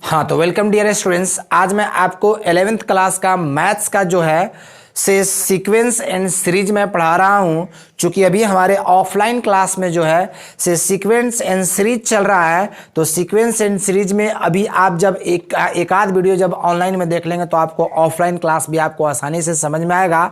हाँ तो welcome dear students. आज मैं आपको 11th क्लास का मैथ्स का जो है से सीक्वेंस एंड सीरीज में पढ़ा रहा हूँ। चूंकि अभी हमारे ऑफलाइन क्लास में जो है से सीक्वेंस एंड सीरीज चल रहा है, तो सीक्वेंस एंड सीरीज में अभी आप जब एक आध वीडियो जब ऑनलाइन में देख लेंगे तो आपको ऑफलाइन क्लास भी आपको आसानी से समझ में आएगा।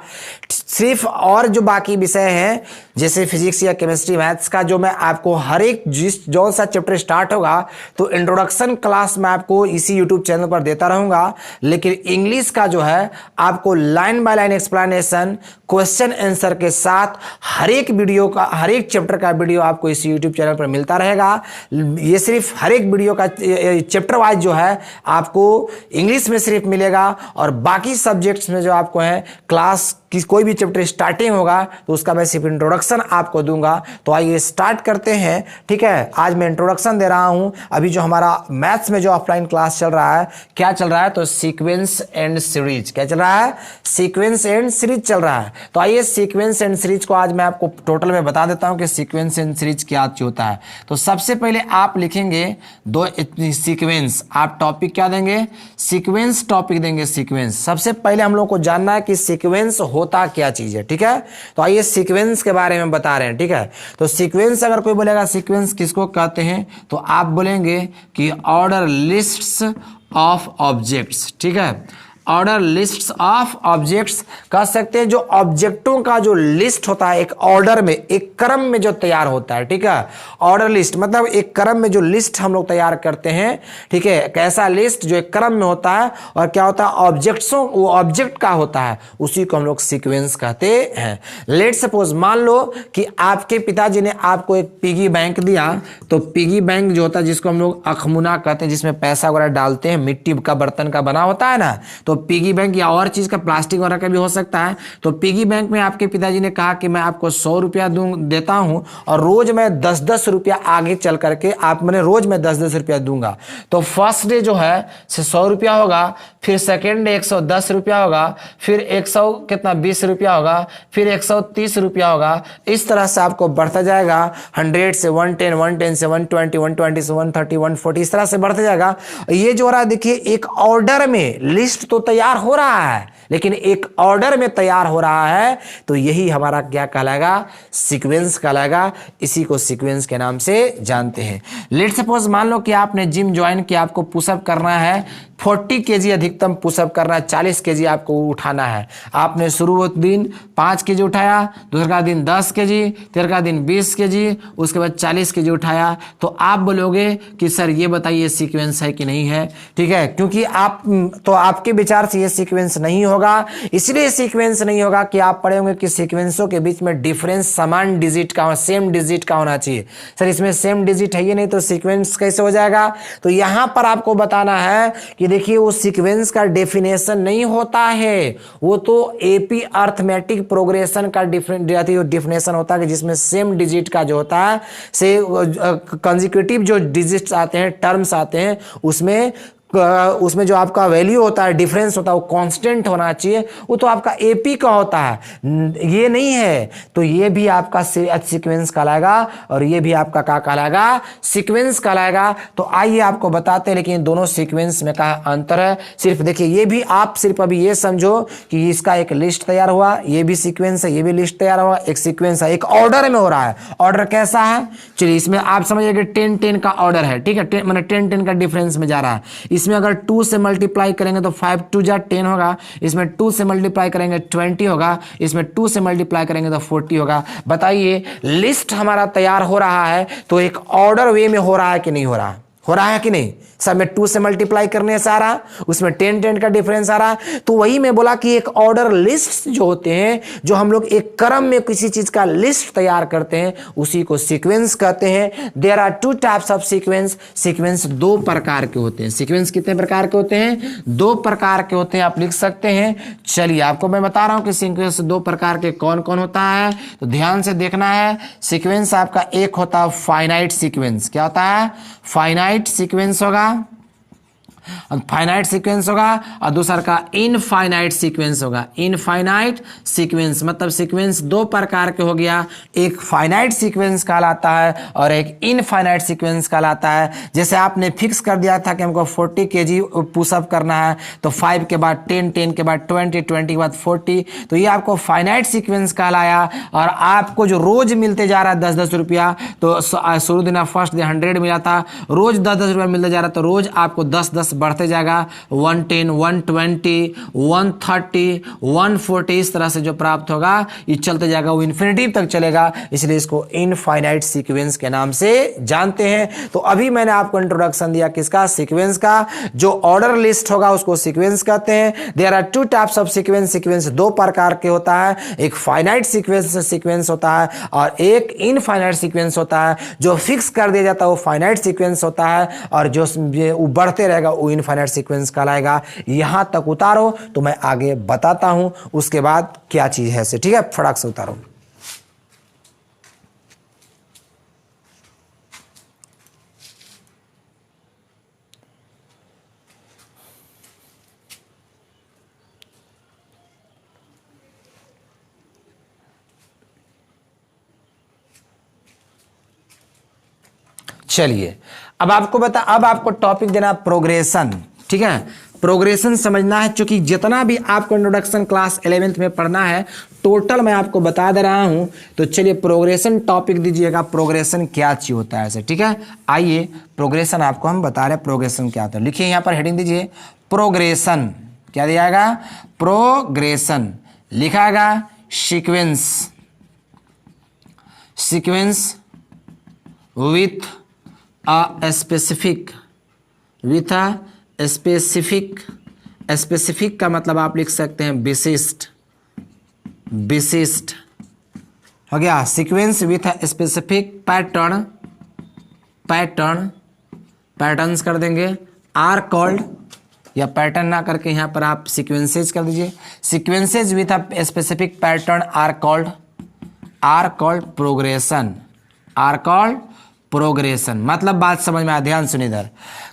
सिर्फ और जो बाकी विषय हैं जैसे फिजिक्स या केमिस्ट्री मैथ्स का, जो मैं आपको हर एक जो सा चैप्टर स्टार्ट होगा तो इंट्रोडक्शन क्लास मैं आपको इसी यूट्यूब चैनल पर देता रहूंगा। लेकिन इंग्लिश का जो है आपको line by line explanation question answer के साथ हर एक वीडियो का, हर एक चैप्टर का वीडियो आपको इस यूट्यूब चैनल पर मिलता रहेगा। ये सिर्फ हर एक वीडियो का चैप्टर वाइज जो है आपको इंग्लिश में सिर्फ मिलेगा, और बाकी सब्जेक्ट्स में जो आपको है क्लास कि कोई भी चैप्टर स्टार्टिंग होगा तो उसका मैं सिर्फ इंट्रोडक्शन आपको दूंगा। तो आइए स्टार्ट करते हैं। ठीक है, आज मैं इंट्रोडक्शन दे रहा हूं। अभी जो हमारा मैथ्स में जो ऑफलाइन क्लास चल रहा है, क्या चल रहा है तो सीक्वेंस एंड सीरीज। क्या चल रहा है? सीक्वेंस एंड सीरीज चल रहा है। तो आइए सीक्वेंस एंड सीरीज को आज मैं आपको टोटल में बता देता हूं कि सीक्वेंस एंड सीरीज क्या होता है। तो सबसे पहले आप लिखेंगे दो सीक्वेंस। आप टॉपिक क्या देंगे? सीक्वेंस टॉपिक देंगे। सीक्वेंस सबसे पहले हम लोग को जानना है कि सीक्वेंस होता क्या चीज है। ठीक है, तो आइए सीक्वेंस के बारे में बता रहे हैं। ठीक है, तो सीक्वेंस अगर कोई बोलेगा सीक्वेंस किसको कहते हैं तो आप बोलेंगे कि ऑर्डर लिस्ट्स ऑफ ऑब्जेक्ट्स। ठीक है, ऑर्डर लिस्ट्स ऑफ ऑब्जेक्ट्स कह सकते हैं। जो ऑब्जेक्टों का जो लिस्ट होता है एक ऑर्डर में, एक क्रम में जो तैयार होता है। ठीक है, ऑर्डर लिस्ट मतलब एक क्रम में जो लिस्ट हम लोग तैयार करते हैं। ठीक है, कैसा लिस्ट जो एक क्रम में होता है और क्या होता है ऑब्जेक्ट्सों, वो ऑब्जेक्ट का होता है, उसी को हम लोग सीक्वेंस कहते हैं। लेट सपोज मान लो कि आपके पिताजी ने आपको एक पिगी बैंक दिया। तो पिगी बैंक जो होता है जिसको हम लोग अखमुना कहते हैं, जिसमें पैसा वगैरह डालते हैं, मिट्टी का बर्तन का बना होता है ना। तो पिगी बैंक या और चीज का, प्लास्टिक वगैरह का भी हो सकता है। तो पिगी बैंक में आपके पिताजी ने कहा कि मैं आपको 100 रुपया देता हूं और रोज मैं 10-10 रुपया आगे चल करके आप मैंने रोज मैं 10-10 रुपया दूंगा। तो फर्स्ट डे जो है से 100 रुपया होगा, फिर सेकेंड डे 110 रुपया होगा, फिर 120 रुपया होगा, फिर 130 रुपया होगा। इस तरह से आपको बढ़ता जाएगा। 100 से 110, 110 से 120, 120 से 130, 140, इस तरह से बढ़ता जाएगा। ये जो हो रहा है देखिए, एक ऑर्डर में लिस्ट तो तैयार हो रहा है, लेकिन एक ऑर्डर में तैयार हो रहा है। तो यही हमारा क्या कहलाएगा? सीक्वेंस कहलाएगा। इसी को सीक्वेंस के नाम से जानते हैं। लेट सपोज मान लो कि आपने जिम ज्वाइन किया, आपको पुशअप करना है 40 केजी अधिकतम पुशअप करना है, 40 केजी आपको उठाना है। आपने शुरू दिन 5 केजी उठाया, दूसरा दिन 10 केजी, तीसरा दिन 20 केजी, उसके बाद 40 केजी उठाया। तो आप बोलोगे कि सर ये बताइए सीक्वेंस है कि नहीं है। ठीक है, क्योंकि आपके विचार से ये सीक्वेंस नहीं होगा। इसलिए सीक्वेंस नहीं होगा कि आप पढ़े होंगे कि सीक्वेंसों के बीच में डिफरेंस समान डिजिट का, सेम डिजिट का होना चाहिए। सर इसमें सेम डिजिट है ये नहीं, तो सीक्वेंस कैसे हो जाएगा? तो यहां पर आपको बताना है कि देखिए वो सीक्वेंस का डेफिनेशन नहीं होता है, वो तो एपी अर्थमेटिक प्रोग्रेशन का डेफिनेशन होता है, जिसमें सेम डिजिट का जो होता है से कंसेक्यूटिव जो डिजिट्स आते हैं, टर्म्स आते हैं, उसमें जो आपका वैल्यू होता है, डिफरेंस होता है, वो कांस्टेंट होना चाहिए। वो तो आपका एपी का होता है, ये नहीं है। तो ये भी आपका सीक्वेंस कहलाएगा और ये भी आपका क्या कहलाएगा? सीक्वेंस कहलाएगा। तो आइए आपको बताते हैं, लेकिन दोनों सीक्वेंस में क्या अंतर है। सिर्फ देखिए, ये भी आप सिर्फ अभी ये समझो कि इसका एक लिस्ट तैयार हुआ, ये भी सीक्वेंस है, ये भी लिस्ट तैयार हुआ, एक सीक्वेंस है, एक ऑर्डर में हो रहा है। ऑर्डर कैसा है? चलिए इसमें आप समझिए कि 10-10 का ऑर्डर है। ठीक है, मैंने 10-10 का डिफरेंस में जा रहा है। इसमें अगर 2 से मल्टीप्लाई करेंगे तो 5 2 जा 10 होगा। इसमें 2 से मल्टीप्लाई करेंगे 20 होगा। इसमें 2 से मल्टीप्लाई करेंगे तो 40 होगा। बताइए लिस्ट हमारा तैयार हो रहा है तो एक ऑर्डर वे में हो रहा है कि नहीं हो रहा है? हो रहा है कि नहीं? सब में 2 से मल्टीप्लाई करने से आ रहा, उसमें 10-10 का डिफरेंस आ रहा। तो वही मैं बोला कि एक ऑर्डर लिस्ट जो होते हैं, जो हम लोग एक क्रम में किसी चीज का लिस्ट तैयार करते हैं, उसी को सीक्वेंस कहते हैं। There are 2 types of sequence. Sequence 2 प्रकार के होते हैं। सीक्वेंस कितने प्रकार के होते हैं? 2 प्रकार के होते हैं। आप लिख सकते हैं। चलिए आपको मैं बता रहा हूं कि सीक्वेंस 2 प्रकार के कौन कौन होता है, तो ध्यान से देखना है। सीक्वेंस आपका एक होता है फाइनाइट सीक्वेंस। क्या होता है? फाइनाइट सीक्वेंस होगा। फाइनाइट सीक्वेंस होगा और दूसरा का इनफाइनाइट सीक्वेंस होगा। इनफाइनाइट सीक्वेंस मतलब सीक्वेंस दो प्रकार के हो गया, एक फाइनाइट सीक्वेंस कहलाता है और एक इनफाइनाइट सीक्वेंस कहलाता है। जैसे आपने फिक्स कर दिया था कि हमको 40 kg पुशअप करना है, तो 5 के बाद 10, 10 के बाद 20, 20 के बाद 40, तो ये आपको फाइनाइट सीक्वेंस कहलाया। और आपको जो रोज मिलते जा रहा है 10-10 रुपया, तो शुरू दिन फर्स्ट दिन 100 मिला था, रोज 10-10 रुपया मिलते जा रहा, तो रोज आपको 10-10 बढ़ते जाएगा, 110, 120, 130, 140 इस तरह से जो प्राप्त होगा ये चलते जाएगा, वो इन्फिनिटी तक चलेगा, इसलिए इसको इनफाइनाइट सीक्वेंस के नाम से जानते हैं। तो अभी मैंने आपको इंट्रोडक्शन दिया किसका, सीक्वेंस का। जो ऑर्डर लिस्ट होगा उसको सीक्वेंस कहते हैं। There are two types of sequence, sequence दो प्रकार के होता है, एक फाइनाइट सीक्वेंस होता है और एक इनफाइनाइट सीक्वेंस होता है। जो फिक्स कर दिया जाता है वो फाइनाइट सीक्वेंस होता है और जो बढ़ते रहेगा वो इनफाइनाइट सीक्वेंस कहलाएगा। यहां तक उतारो तो मैं आगे बताता हूं उसके बाद क्या चीज है से, ठीक है, फटाक से उतारो। चलिए अब आपको टॉपिक देना प्रोग्रेशन, ठीक है। प्रोग्रेशन समझना है, क्योंकि जितना भी आपको इंट्रोडक्शन क्लास 11th में पढ़ना है टोटल मैं आपको बता दे रहा हूं। तो चलिए प्रोग्रेशन टॉपिक दीजिएगा, प्रोग्रेशन क्या चीज होता है ऐसे, ठीक है। आइए प्रोग्रेशन आपको हम बता रहे हैं प्रोग्रेशन क्या होता है। लिखिए यहां पर हेडिंग दीजिए प्रोग्रेशन, क्या दिया प्रोग्रेशन, लिखाएगा sequence, sequence with a specific, with a specific, specific का मतलब आप लिख सकते हैं विशिष्ट, विशिष्ट हो गया। Sequence with a specific pattern, pattern, patterns कर देंगे, आर कॉल्ड, या पैटर्न ना करके यहां पर आप सीक्वेंसेज कर दीजिए। Sequences with a specific pattern are called progression, are called progression. मतलब बात समझ में आ, ध्यान सुनिए इधर,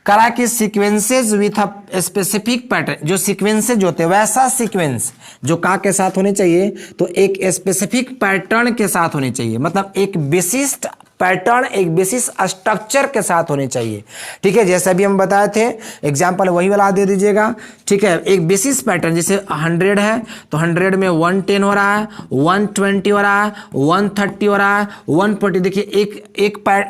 करा कि sequences with a specific pattern, जो सीक्वेंसेज होते हैं वैसा सीक्वेंस जो का के साथ होने चाहिए, तो एक स्पेसिफिक पैटर्न के साथ होने चाहिए, मतलब एक विशिष्ट पैटर्न, एक विशिष्ट स्ट्रक्चर के साथ होने चाहिए, ठीक है। जैसे अभी हम बताए थे एग्जांपल वही वाला दे दीजिएगा, ठीक है। एक विशिष्ट पैटर्न, जैसे 100 है तो 100 में 110 हो रहा है, 120 हो रहा है, 130 हो रहा है, 140। देखिए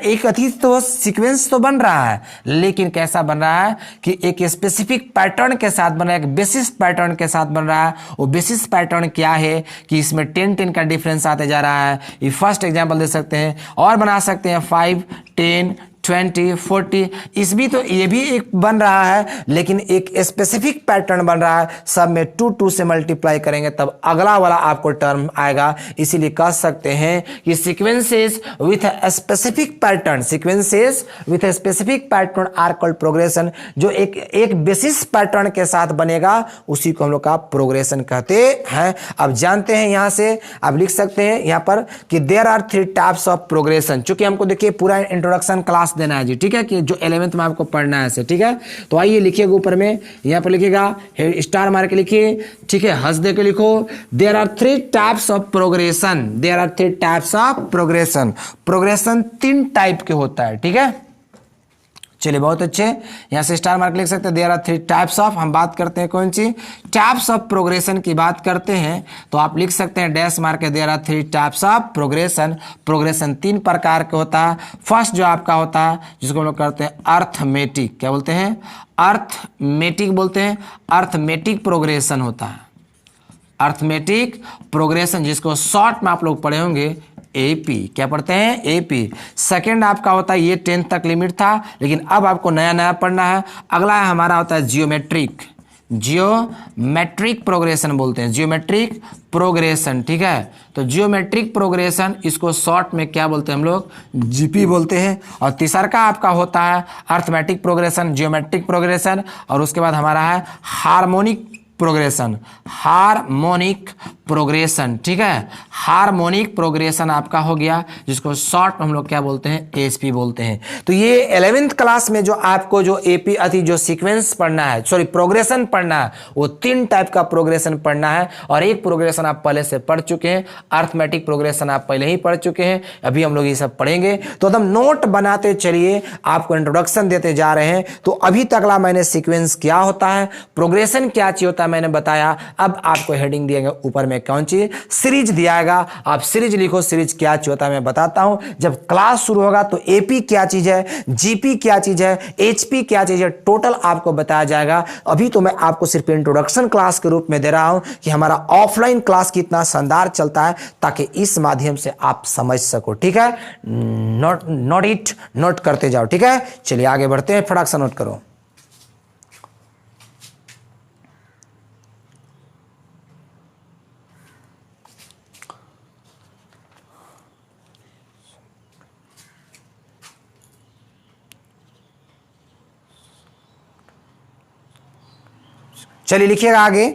एक अतीत तो सीक्वेंस तो बन रहा है, लेकिन कैसा बन रहा है कि एक स्पेसिफिक पैटर्न के साथ बन रहा है, एक विशिष्ट पैटर्न के साथ बन रहा है। वो विशिष्ट पैटर्न क्या है कि इसमें 10-10 का डिफरेंस आते जा रहा है। ये फर्स्ट एग्जांपल दे सकते हैं और बना सकते हैं 5, 10, 20, 40, इसमें तो ये भी एक बन रहा है, लेकिन एक स्पेसिफिक पैटर्न बन रहा है। सब में 2 से मल्टीप्लाई करेंगे तब अगला वाला आपको टर्म आएगा। इसीलिए कह सकते हैं कि sequences with a specific pattern, sequences with a specific pattern are called progression. जो एक विशिष्ट पैटर्न के साथ बनेगा उसी को हम लोग का प्रोग्रेशन कहते हैं। अब जानते हैं, यहां से आप लिख सकते हैं यहां पर कि there are 3 types of progression. चूंकि हमको देखिए पूरा इंट्रोडक्शन क्लास देना है जी, ठीक है, कि जो 11th में आपको पढ़ना है ऐसे, ठीक है। तो आइए लिखिएगा ऊपर में, यहां पर लिखिएगा स्टार मार के लिखिए, ठीक है, हंस दे के लिखो। There are 3 types of progression, there are 3 types of progression. Progression 3 type के होता है, ठीक है। चलिए बहुत अच्छे, यहां से स्टार मार्क लिख सकते हैं। देयर आर 3 टाइप्स ऑफ, हम बात करते हैं कौन सी टाइप्स ऑफ प्रोग्रेशन की बात करते हैं, तो आप लिख सकते हैं डैश मार के there are 3 types of progression. Progression 3 प्रकार के होता है। फर्स्ट जो आपका होता है जिसको हम लोग करते हैं अर्थमेटिक, क्या बोलते हैं, अर्थमेटिक बोलते हैं, अर्थमेटिक प्रोग्रेशन होता है। अर्थमेटिक प्रोग्रेशन जिसको शॉर्ट में आप लोग पढ़े होंगे एपी, क्या पढ़ते हैं, एपी। सेकंड आपका होता है, ये 10th तक लिमिट था, लेकिन अब आपको नया नया पढ़ना है। अगला है हमारा होता है जियोमेट्रिक, जियोमेट्रिक प्रोग्रेशन बोलते हैं, जियोमेट्रिक प्रोग्रेशन, ठीक है। तो जियोमेट्रिक प्रोग्रेशन इसको शॉर्ट में क्या बोलते हैं हम लोग, जीपी बोलते हैं। और तीसरा का आपका होता है अर्थमेटिक प्रोग्रेशन, जियोमेट्रिक प्रोग्रेशन, और उसके बाद हमारा है हार्मोनिक प्रोग्रेशन, हार्मोनिक प्रोग्रेशन, ठीक है, हार्मोनिक प्रोग्रेशन आपका हो गया, जिसको शॉर्ट हम लोग क्या बोलते हैं, एएसपी बोलते हैं। तो ये 11th क्लास में जो आपको जो एपी अति जो सीक्वेंस पढ़ना है, सॉरी प्रोग्रेशन पढ़ना है, वो 3 टाइप का प्रोग्रेशन पढ़ना है। और एक प्रोग्रेशन आप पहले से पढ़ चुके हैं, अर्थमेटिक प्रोग्रेशन आप पहले ही पढ़ चुके हैं, अभी हम लोग ये सब पढ़ेंगे। तो एकदम नोट बनाते चलिए, आपको इंट्रोडक्शन देते जा रहे हैं। तो अभी तकला मैंने सीक्वेंस क्या होता है, प्रोग्रेशन क्या चीज होता है मैंने बताया। अब आपको हेडिंग दिया गया ऊपर में कौन चीज, सीरीज दियाएगा, आप सीरीज लिखो, सीरीज क्या चीज होता है मैं बताता हूं। जब क्लास शुरू होगा तो एपी क्या चीज है, जीपी क्या चीज है, एचपी क्या चीज है, टोटल आपको बताया जाएगा। अभी तो मैं आपको सिर्फ इंट्रोडक्शन क्लास के रूप में दे रहा हूं कि हमारा ऑफलाइन क्लास कितना शानदार चलता है, ताकि इस माध्यम से आप समझ सको, ठीक है। नोट करते जाओ, ठीक है। चलिए आगे बढ़ते हैं, फटाक से नोट करो। चलिए लिखिएगा आगे।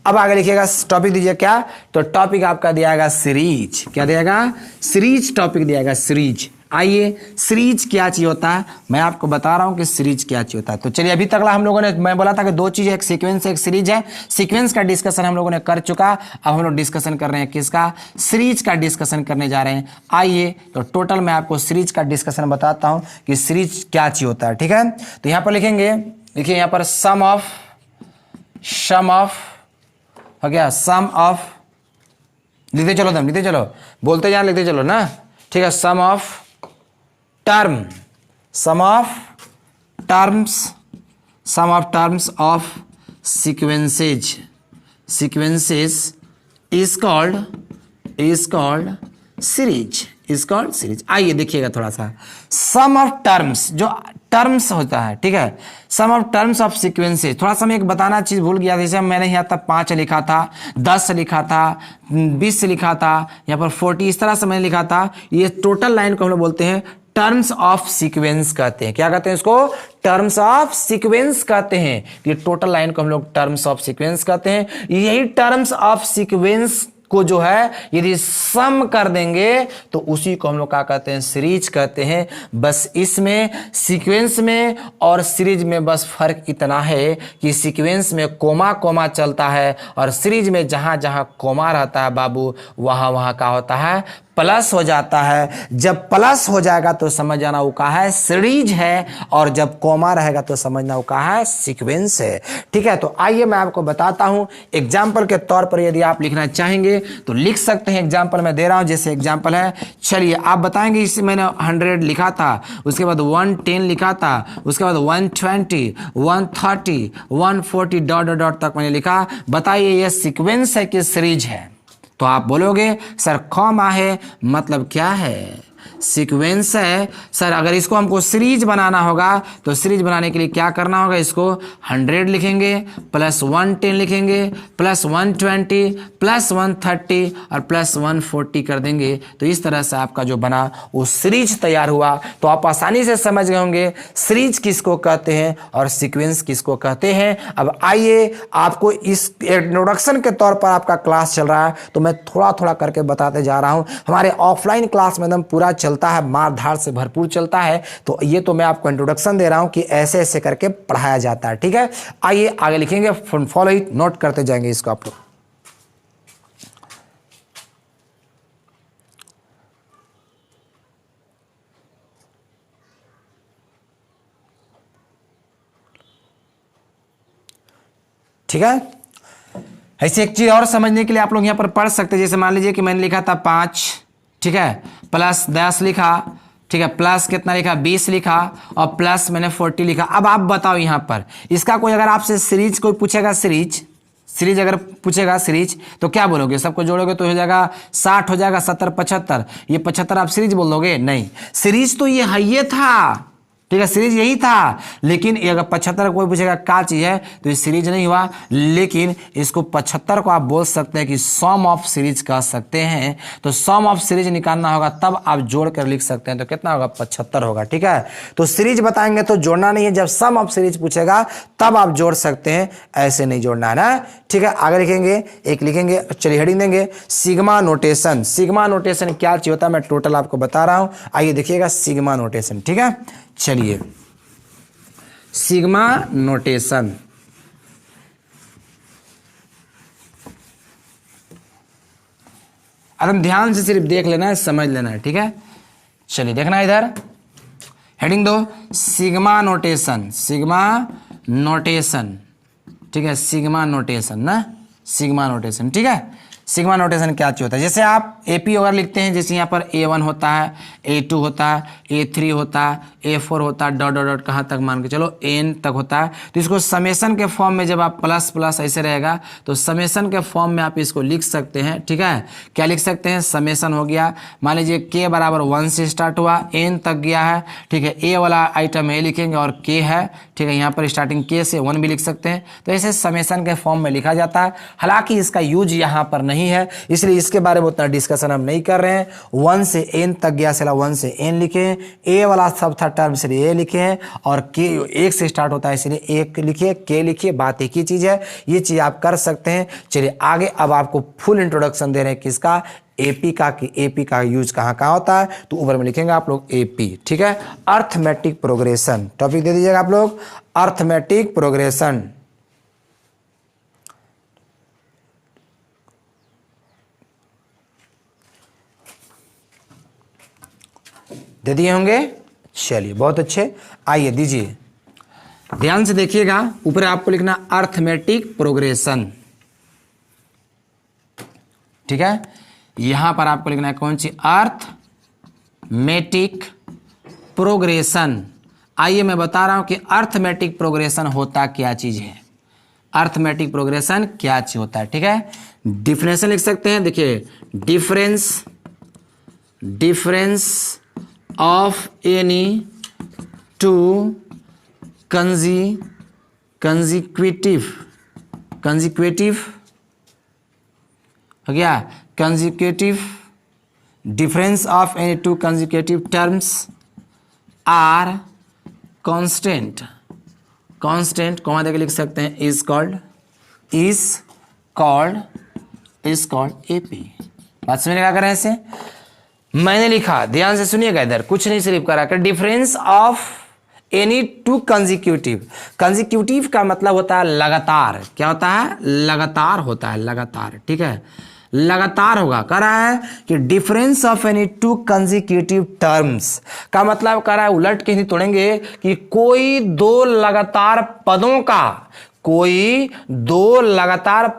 अब आगे लिखिएगा, टॉपिक दीजिए क्या, तो टॉपिक आपका दियागा सीरीज। क्या दियागा, सीरीज टॉपिक दियागा, सीरीज। आइए, सीरीज क्या चीज होता है मैं आपको बता रहा हूं कि सीरीज क्या चीज होता है। तो चलिए, अभी तकला हम लोगों ने, मैं बोला था कि 2 चीज है, एक सीक्वेंस है, एक सीरीज है। सीक्वेंस का डिस्कशन हम लोगों ने कर चुका, अब हम लोग डिस्कशन कर रहे हैं किसका, सीरीज का डिस्कशन करने जा रहे हैं। आइए, तो टोटल मैं आपको सीरीज का डिस्कशन बताता हूं कि सीरीज क्या चीज होता है, ठीक है। तो यहां पर लिखेंगे, देखिए यहां पर सम ऑफ हो गया, सम ऑफ, लिखते चलो दम, लिखते चलो, बोलते जाना, लिखते चलो ना, ठीक है। Sum of terms of sequences is called series. आइए देखिएगा थोड़ा सा, सम ऑफ टर्म्स, जो टर्म्स होता है, ठीक है, sum of terms of sequences. थोड़ा सा मैं एक बताना चीज भूल गया, जैसे मैंने यहाँ तक 5 लिखा था, 10 लिखा था, 20 लिखा था, यहाँ पर 40, इस तरह से मैंने लिखा था। ये टोटल लाइन को हम लोग बोलते हैं टर्म्स ऑफ सीक्वेंस कहते हैं। क्या कहते हैं इसको, टर्म्स ऑफ सीक्वेंस कहते हैं। ये टोटल लाइन को हम लोग टर्म्स ऑफ सीक्वेंस कहते हैं। यही टर्म्स ऑफ सीक्वेंस को जो है यदि सम कर देंगे तो उसी को हम लोग क्या कहते हैं, सीरीज कहते हैं। बस इसमें सीक्वेंस में और सीरीज में बस फर्क इतना है कि सीक्वेंस में कोमा चलता है, और सीरीज में जहां जहां कोमा रहता है बाबू, वहां वहां क्या होता है, प्लस हो जाता है। जब प्लस हो जाएगा तो समझ जाना वो का है, सीरीज है, और जब कोमा रहेगा तो समझना वो का है, सीक्वेंस है, ठीक है। तो आइए मैं आपको बताता हूं, एग्जाम्पल के तौर पर यदि आप लिखना चाहेंगे तो लिख सकते हैं। एग्जाम्पल मैं दे रहा हूं, जैसे एग्जाम्पल है, चलिए आप बताएंगे, इससे मैंने 100 लिखा था, उसके बाद 110 लिखा था, उसके बाद 120, 130, 140 डॉट तक मैंने लिखा। बताइए ये सीक्वेंस है कि सीरीज है? तो आप बोलोगे सर कॉमा है, मतलब क्या है, सीक्वेंस है सर। अगर इसको हमको सीरीज बनाना होगा तो सीरीज बनाने के लिए क्या करना होगा, इसको 100 लिखेंगे, प्लस 110 लिखेंगे, प्लस 120, प्लस 130 और प्लस 140 कर देंगे। तो इस तरह से आपका जो बना वो सीरीज तैयार हुआ। तो आप आसानी से समझ गए होंगे सीरीज किसको कहते हैं और सीक्वेंस किसको कहते हैं। अब आइए, आपको इस इंट्रोडक्शन के तौर पर आपका क्लास चल रहा है, तो मैं थोड़ा थोड़ा करके बताते जा रहा हूं। हमारे ऑफलाइन क्लास में एकदम पूरा चलता है, मार धाड़ से भरपूर चलता है। तो ये तो मैं आपको इंट्रोडक्शन दे रहा हूं कि ऐसे ऐसे करके पढ़ाया जाता है, ठीक है। आइए आगे लिखेंगे, फॉलो इट, नोट करते जाएंगे इसको आप लोग। ठीक है। ऐसे एक चीज और समझने के लिए आप लोग यहां पर पढ़ सकते हैं। जैसे मान लीजिए कि मैंने लिखा था 5, ठीक है, प्लस 10 लिखा, ठीक है, प्लस कितना लिखा, 20 लिखा, और प्लस मैंने 40 लिखा। अब आप बताओ यहां पर इसका कोई अगर आपसे सीरीज कोई पूछेगा, सीरीज अगर पूछेगा सीरीज, तो क्या बोलोगे? सबको जोड़ोगे तो हो जाएगा 60, हो जाएगा 70, 75। ये 75 आप सीरीज बोल दोगे? नहीं, सीरीज तो ये है, ये था, ठीक है, सीरीज यही था। लेकिन अगर 75 कोई पूछेगा क्या चीज है तो ये सीरीज नहीं हुआ, लेकिन इसको 75 को आप बोल सकते हैं कि सम ऑफ सीरीज कह सकते हैं। तो सम ऑफ सीरीज निकालना होगा तब आप जोड़ कर लिख सकते हैं, तो कितना होगा 75 होगा। ठीक है, तो सीरीज बताएंगे तो जोड़ना नहीं है, जब सम ऑफ सीरीज पूछेगा तब आप जोड़ सकते हैं, ऐसे नहीं जोड़ना है ना। ठीक है, आगे लिखेंगे, एक लिखेंगे, चलिए हेडिंग देंगे सिग्मा नोटेशन। सिग्मा नोटेशन क्या चीज होता है मैं टोटल आपको बता रहा हूं, आइए देखिएगा सिग्मा नोटेशन। ठीक है, चलिए सिग्मा नोटेशन, अब ध्यान से सिर्फ देख लेना है, समझ लेना है। ठीक है, चलिए देखना है इधर, हेडिंग दो सिग्मा नोटेशन। सिग्मा नोटेशन, ठीक है, सिग्मा नोटेशन ना, सिग्मा नोटेशन। ठीक है, सिग्मा नोटेशन क्या चीज होता है, जैसे आप एपी वगैरह लिखते हैं, जैसे यहाँ पर A1 होता है, A2 होता है, A3 होता है, A4 होता है, डॉट डॉट डॉट कहाँ तक मान के चलो N तक होता है। तो इसको समेशन के फॉर्म में जब आप प्लस प्लस ऐसे रहेगा तो समेशन के फॉर्म में आप इसको लिख सकते हैं। ठीक है, क्या लिख सकते हैं, समेशन हो गया, मान लीजिए K बराबर 1 से स्टार्ट हुआ, N तक गया है। ठीक है, A वाला आइटम A लिखेंगे और K है, ठीक है, यहाँ पर स्टार्टिंग K से 1 भी लिख सकते हैं। तो ऐसे समेशन के फॉर्म में लिखा जाता है, हालांकि इसका यूज यहाँ पर नहीं है, इसलिए इसके बारे में उतना डिस्कशन हम नहीं कर रहे हैं। 1 से N तक गया, चला 1 से N लिखे हैं, A वाला सब था टर्म इसलिए A लिखे हैं, और K 1 से स्टार्ट होता है इसलिए 1 लिखिए, K लिखिए, बात एक ही चीज है, ये चीज आप कर सकते हैं। चलिए आगे, अब आपको फुल इंट्रोडक्शन दे रहे हैं किसका, एपी का, कि एपी का यूज कहाँ कहाँ होता है, तो ऊपर में लिखेंगे आप लोग एपी। ठीक है, अर्थमेटिक प्रोग्रेशन टॉपिक दे दीजिएगा आप लोग, अर्थमेटिक प्रोग्रेशन। दे दिए होंगे, चलिए बहुत अच्छे, आइए दीजिए, ध्यान से देखिएगा, ऊपर आपको लिखना अर्थमेटिक प्रोग्रेशन। ठीक है, यहां पर आपको लिखना है कौन सी, अर्थमेटिक प्रोग्रेशन। आइए मैं बता रहा हूं कि अर्थमेटिक प्रोग्रेशन होता क्या चीज है, अर्थमेटिक प्रोग्रेशन क्या चीज होता है। ठीक है, डिफरेंशियल लिख सकते हैं, देखिए difference of any two consecutive हो गया, consecutive, difference of any two consecutive terms are constant, constant comma देके लिख सकते हैं, इज कॉल्ड एपी। बात समझ क्या कर रहे हैं ऐसे, मैंने लिखा, ध्यान से सुनिएगा, इधर कुछ नहीं सिर्फ करा कर, difference of any two consecutive. Consecutive का मतलब होता है लगातार, क्या होता है, लगातार होता है, लगातार। ठीक है, लगातार होगा, कह रहा है कि difference of any two consecutive terms का मतलब कह रहा है, उलट के नहीं तोड़ेंगे, कि कोई दो लगातार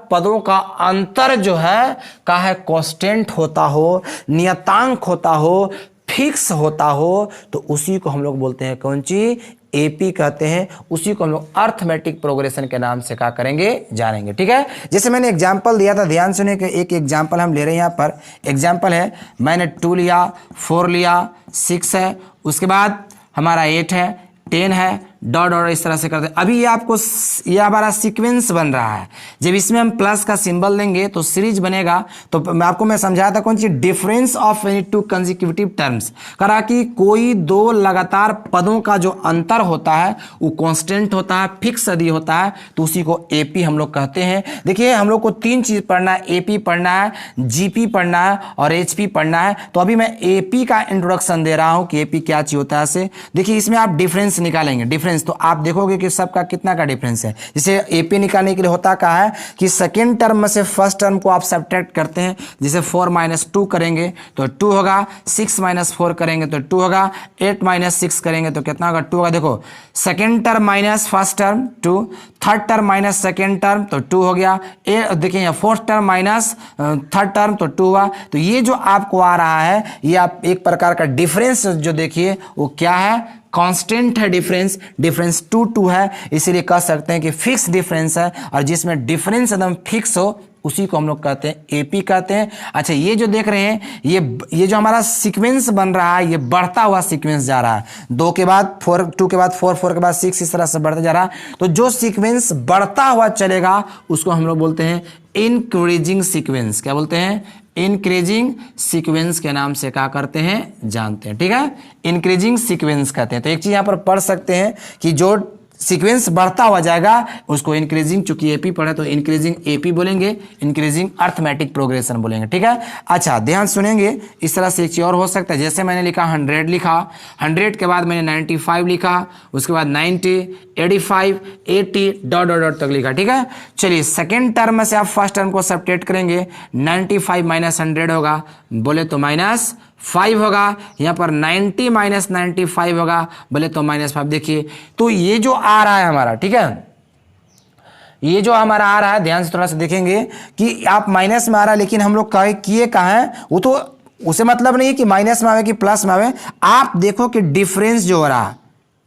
पदों का अंतर जो है का है कांस्टेंट होता हो, नियतांक होता हो, फिक्स होता हो, तो उसी को हम लोग बोलते हैं कौन सी, एपी कहते हैं। उसी को हम लोग अर्थमेटिक प्रोग्रेशन के नाम से क्या करेंगे, जानेंगे। ठीक है, जैसे मैंने एग्जांपल दिया था, ध्यान सुनिए कि एक एग्जांपल हम ले रहे हैं। यहाँ पर एग्जांपल है, मैंने 2 लिया, 4 लिया, 6 है, उसके बाद हमारा 8 है, 10 है, डॉट डॉट इस तरह से करते हैं। अभी ये आपको, ये हमारा सीक्वेंस बन रहा है, जब इसमें हम प्लस का सिंबल देंगे तो सीरीज बनेगा। तो मैं समझाया था कौन सी, difference of any two consecutive terms, करा कि कोई दो लगातार पदों का जो अंतर होता है वो कांस्टेंट होता है, फिक्स यदि होता है तो उसी को एपी हम लोग कहते हैं। देखिए हम लोग को 3 चीज पढ़ना है, एपी पढ़ना है, जीपी पढ़ना है और एचपी पढ़ना है। तो अभी मैं एपी का इंट्रोडक्शन दे रहा हूं कि एपी क्या चीज होता है। से देखिए इसमें आप डिफरेंस निकालेंगे, डिफरेंस तो आप देखोगे कि सबका कितना का डिफरेंस है। जैसे एपी निकालने के लिए होता क्या है कि सेकेंड टर्म में से फर्स्ट टर्म को आप सब्ट्रैक्ट करते हैं। जैसे 4 - 2 करेंगे तो 2 होगा, 6 - 4 करेंगे तो 2 होगा, 8 - 6 करेंगे तो कितना होगा, 2 होगा। देखो second term minus first term 2, third term minus second term तो 2 हो गया। देखिए यहाँ fourth term minus third term तो 2 हुआ। तो ये जो आपको आ रहा है ये आप एक प्रकार का डिफरेंस जो देखिए वो क्या है, कांस्टेंट है डिफरेंस 2 है, इसीलिए कह सकते हैं कि फिक्स डिफरेंस है। और जिसमें डिफरेंस एकदम फिक्स हो उसी को हम लोग कहते हैं एपी कहते हैं। अच्छा, ये जो देख रहे हैं ये जो हमारा सीक्वेंस बन रहा है, ये बढ़ता हुआ सीक्वेंस जा रहा है, 2 के बाद 4, 2 के बाद 4, 4 के बाद 6, इस तरह से बढ़ता जा रहा है। तो जो सीक्वेंस बढ़ता हुआ चलेगा उसको हम लोग बोलते हैं इंक्रीजिंग सीक्वेंस। क्या बोलते हैं? इंक्रीजिंग सीक्वेंस के नाम से क्या करते हैं, जानते हैं। ठीक है, इंक्रीजिंग सीक्वेंस कहते हैं। तो एक चीज यहां पर पढ़ सकते हैं कि जो सीक्वेंस बढ़ता हुआ जाएगा उसको इंक्रीजिंग, चूंकि एपी पढ़े तो इंक्रीजिंग एपी बोलेंगे, इंक्रीजिंग अर्थमेटिक प्रोग्रेशन बोलेंगे। ठीक है, अच्छा ध्यान सुनेंगे। इस तरह से एक चीज और हो सकता है, जैसे मैंने लिखा 100 लिखा, 100 के बाद मैंने 95 लिखा, उसके बाद 90, 85, 80 डॉट डॉट डॉट तक लिखा। ठीक है, चलिए सेकेंड टर्म में से आप फर्स्ट टर्म को सब्ट्रैक्ट करेंगे, 95 माइनस 100 होगा, बोले तो -5 होगा। यहाँ पर 90 माइनस 95 होगा, बोले तो -5। देखिए, तो ये जो आ रहा है हमारा, ठीक है, ये जो हमारा आ रहा है, ध्यान से थोड़ा सा देखेंगे कि आप माइनस में आ रहा है, लेकिन हम लोग किए कहाँ हैं, वो तो उसे मतलब नहीं कि माइनस में आवे कि प्लस में आवे। आप देखो कि डिफरेंस जो हो रहा है,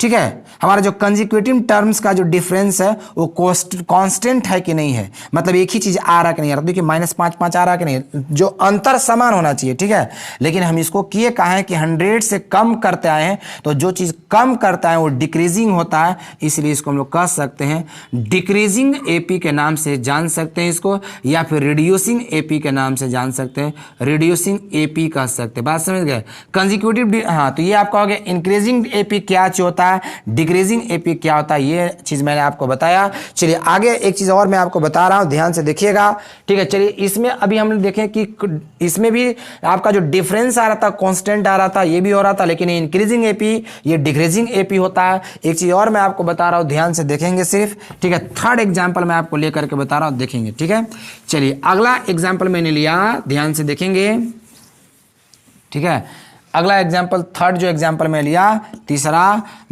ठीक है, हमारा जो कंजिक्यूटिव टर्म्स का जो डिफरेंस है वो कांस्टेंट है कि नहीं है, मतलब एक ही चीज आ रहा है कि नहीं आ रहा। देखिए -5 आ रहा है कि नहीं, जो अंतर समान होना चाहिए। ठीक है, लेकिन हम इसको किए कहा है कि 100 से कम करते आए हैं, तो जो चीज कम करता है वो डिक्रीजिंग होता है, इसलिए इसको हम लोग कह सकते हैं डिक्रीजिंग एपी के नाम से जान सकते हैं इसको, या फिर रिड्यूसिंग एपी के नाम से जान सकते हैं, रिड्यूसिंग एपी कह सकते हैं। बात समझ गए? कंजिक्यूटिव, हाँ, तो ये आपका हो गया इंक्रीजिंग एपी क्या चीज होता है, डिक्रीजिंग एपी क्या होता है, ये चीज मैंने आपको बताया। चलिए आगे एक चीज और मैं आपको बता रहा हूं, ध्यान से देखिएगा। ठीक है, चलिए इसमें अभी हम देखें कि इसमें भी आपका जो डिफरेंस आ रहा था, कांस्टेंट आ रहा था, ये भी हो रहा था, लेकिन ये इंक्रीजिंग एपी, ये डिक्रीजिंग एपी होता है। एक चीज और मैं आपको बता रहा हूं, ध्यान से देखेंगे सिर्फ। ठीक है, थर्ड एग्जाम्पल मैं आपको लेकर के बता रहा हूं, देखेंगे। ठीक है, चलिए अगला एग्जाम्पल मैंने लिया, ध्यान से देखेंगे। ठीक है, अगला एग्जाम्पल, थर्ड जो एग्जाम्पल मैं लिया, तीसरा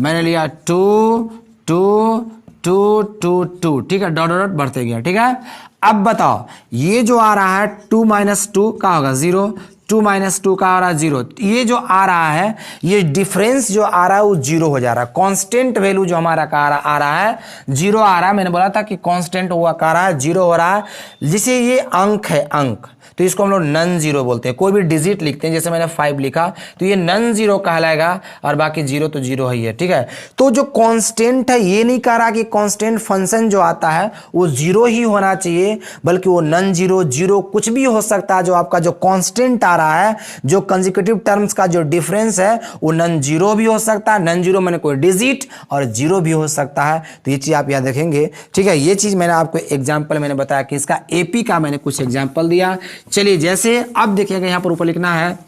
मैंने लिया 2 2 2 2 2। ठीक है, डॉट डॉट बढ़ते गया। ठीक है, अब बताओ ये जो आ रहा है 2 माइनस 2 का होगा 0, 2 माइनस 2 का आ रहा है 0। ये जो आ रहा है, ये डिफरेंस जो आ रहा है वो 0 हो जा रहा है। कांस्टेंट वैल्यू जो हमारा का आ रहा है 0 आ रहा है। मैंने बोला था कि कांस्टेंट हुआ का रहा है 0 हो रहा है, जिसे ये अंक है, अंक, तो इसको हम लोग नन जीरो बोलते हैं। कोई भी डिजिट लिखते हैं, जैसे मैंने 5 लिखा तो ये नन जीरो कहलाएगा, और बाकी 0 तो 0 ही है। ठीक है, तो जो कांस्टेंट है, ये नहीं कह रहा कि कांस्टेंट फंक्शन जो आता है वो 0 ही होना चाहिए, बल्कि वो नन जीरो, 0 कुछ भी हो सकता है। जो आपका जो कांस्टेंट आ रहा है, जो कंसेक्यूटिव टर्म्स का जो डिफरेंस है, वो नन जीरो भी हो सकता है, नन जीरो मैंने कोई डिजिट, और 0 भी हो सकता है। तो ये चीज आप याद रखेंगे। ठीक है, ये चीज मैंने आपको एग्जाम्पल मैंने बताया कि इसका एपी का मैंने कुछ एग्जाम्पल दिया। चलिए, जैसे अब देखिएगा, यहां पर ऊपर लिखना है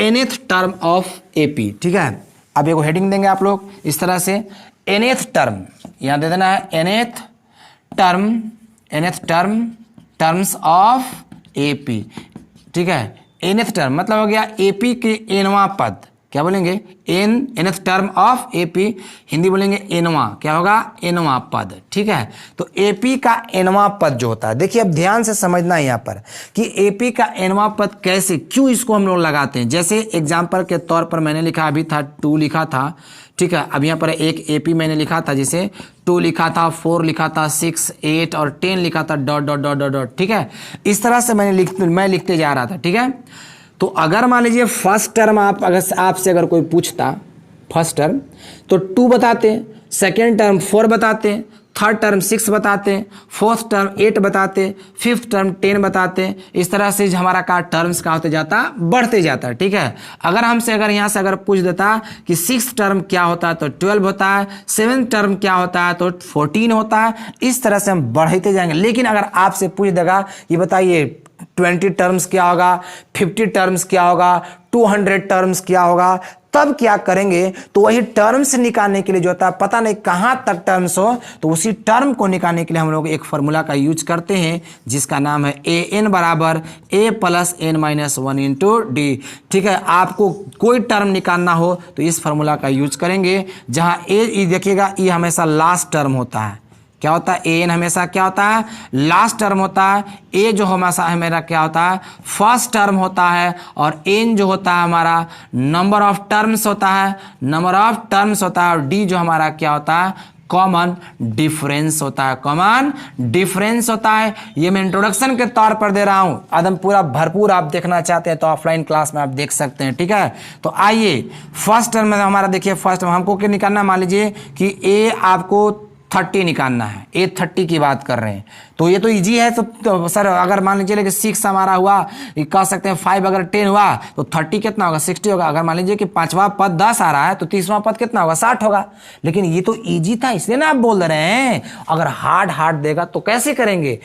nth टर्म ऑफ एपी। ठीक है, अब एक हेडिंग देंगे आप लोग इस तरह से, nth टर्म, यहां दे देना है nth term terms of AP. ठीक है, nth टर्म मतलब हो गया एपी के nवां पद। क्या बोलेंगे? nth term of AP, Hindi बोलेंगे nवां, क्या होगा? nवां पद। ठीक है, तो एपी का nवां पद जो होता है, देखिए अब ध्यान से समझना है यहाँ पर कि एपी का nवां पद कैसे, क्यों इसको हम लोग लगाते हैं। जैसे एग्जाम्पल के तौर पर मैंने लिखा, अभी था 2 लिखा था। ठीक है, अब यहाँ पर एक एपी मैंने लिखा था, जिसे 2 लिखा था, 4 लिखा था, 6, 8 और 10 लिखा था, dot dot dot dot dot. ठीक है, इस तरह से मैं लिखते जा रहा था। ठीक है, तो अगर मान लीजिए फर्स्ट टर्म आपसे अगर कोई पूछता फर्स्ट टर्म, तो 2 बताते, सेकेंड टर्म 4 बताते, थर्ड टर्म 6 बताते, फोर्थ टर्म 8 बताते, फिफ्थ टर्म 10 बताते। इस तरह से हमारा का टर्म्स का होते जाता, बढ़ते जाता है। ठीक है, अगर हमसे अगर यहाँ से अगर पूछ देता कि 6th टर्म क्या होता है, तो 12 होता है, 7th टर्म क्या होता है, तो 14 होता है। इस तरह से हम बढ़ते जाएंगे। लेकिन अगर आपसे पूछ देगा ये बताइए 20 टर्म्स क्या होगा, 50 टर्म्स क्या होगा, 200 टर्म्स क्या होगा, तब क्या करेंगे? तो वही टर्म्स निकालने के लिए जो होता है, पता नहीं कहां तक टर्म्स हो, तो उसी टर्म को निकालने के लिए हम लोग एक फॉर्मूला का यूज करते हैं, जिसका नाम है an बराबर a plus n minus 1 into D. ठीक है, आपको कोई टर्म निकालना हो तो इस फॉर्मूला का यूज करेंगे, जहां a देखिएगा, ये हमेशा लास्ट टर्म होता है। क्या होता है? एन हमेशा क्या होता है? लास्ट टर्म होता है। ए जो हमेशा है मेरा क्या होता है? फर्स्ट टर्म होता है। और एन जो होता है हमारा नंबर ऑफ टर्म्स होता है, नंबर ऑफ टर्म्स होता है। और डी जो हमारा क्या होता है? कॉमन डिफरेंस होता है, कॉमन डिफरेंस होता है। ये मैं इंट्रोडक्शन के तौर पर दे रहा हूं, एकदम पूरा भरपूर आप देखना चाहते हैं तो ऑफलाइन क्लास में आप देख सकते हैं, ठीक है। तो आइए फर्स्ट टर्म में हमारा देखिए, फर्स्ट टर्म हमको क्या निकालना, मान लीजिए कि ए आपको 30 निकालना है, ए 30 की बात कर रहे हैं, तो ये तो इजी है। तो सर अगर मान लीजिए कि 6 हमारा हुआ, कह सकते हैं 5 अगर 10 हुआ तो 30 कितना होगा, 60 होगा। अगर मान लीजिए कि 5वां पद 10 आ रहा है तो 30वां पद कितना होगा, 60 होगा। लेकिन ये तो इजी था, इसलिए ना आप बोल रहे हैं। अगर हार्ड देगा तो कैसे करेंगे,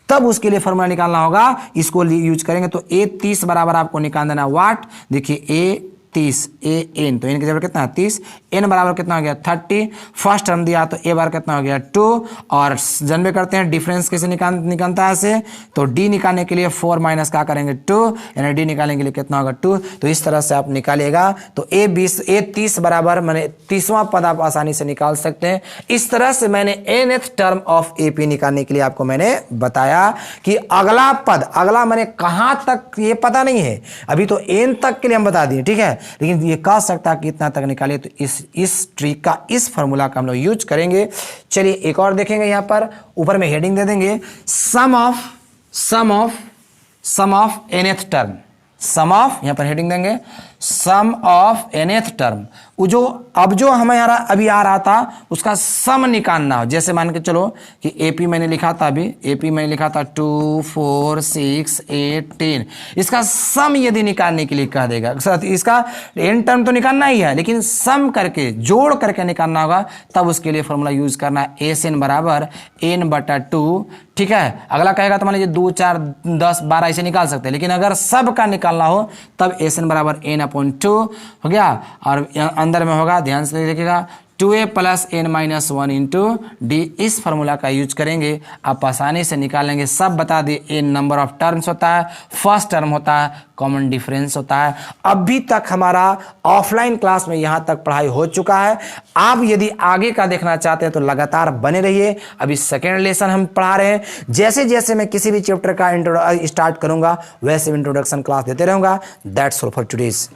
तब उसके लिए फॉर्मूला निकालना होगा, इसको यूज करेंगे। तो ए 30 बराबर आपको निकाल देना वाट, देखिए ए 30 ए एन, तो एन की जगह कितना है 30, एन बराबर कितना हो गया 30। फर्स्ट टर्म दिया तो ए बार कितना हो गया 2, और जनवे करते हैं डिफरेंस कैसे निकालता है ऐसे, तो डी निकालने के लिए 4 माइनस क्या करेंगे 2, यानी डी निकालने के लिए कितना होगा 2। तो इस तरह से आप निकालिएगा, तो ए 30 बराबर मैंने 30वां पद आप आसानी से निकाल सकते हैं। इस तरह से मैंने nth टर्म ऑफ एपी निकालने के लिए आपको मैंने बताया कि अगला पद, अगला मैंने कहां तक ये पता नहीं है अभी, तो एन तक के लिए हम बता दिए, ठीक है। लेकिन ये कह सकता है कि इतना तक निकालिए, तो इस ट्रिक का, इस फॉर्मूला का हम लोग यूज करेंगे। चलिए एक और देखेंगे, यहां पर ऊपर में हेडिंग दे देंगे, sum of nth term, sum of, यहां पर हेडिंग देंगे सम ऑफ nth टर्म। वो जो अब जो हमारा अभी आ रहा था उसका सम निकालना हो, जैसे मान के चलो कि एपी मैंने लिखा था, अभी एपी मैंने लिखा था 2 4 6 8 10, इसका सम यदि निकालने के लिए कह देगा, इसका एन टर्म तो निकालना ही है, लेकिन सम करके जोड़ करके निकालना होगा, तब उसके लिए फॉर्मूला यूज करना है एस एन बराबर एन बटा 2, ठीक है। अगला कहेगा तो मान लीजिए 2 4 10 12 ऐसे निकाल सकते हैं, लेकिन अगर सब का निकालना हो तब एस एन बराबर एन अपॉन 2 हो गया, और अंदर में होगा, ध्यान से देखिएगा 2a plus n minus 1 into D. इस फॉर्मूला का यूज करेंगे, आप आसानी से निकालेंगे। सब बता दिए, n नंबर ऑफ टर्म्स होता है, फर्स्ट टर्म होता है, कॉमन डिफरेंस होता है। अभी तक हमारा ऑफलाइन क्लास में यहाँ तक पढ़ाई हो चुका है। आप यदि आगे का देखना चाहते हैं तो लगातार बने रहिए। अभी सेकेंड लेसन हम पढ़ा रहे हैं, जैसे जैसे मैं किसी भी चैप्टर का स्टार्ट करूंगा वैसे इंट्रोडक्शन क्लास देते रहूंगा। That's all for today's.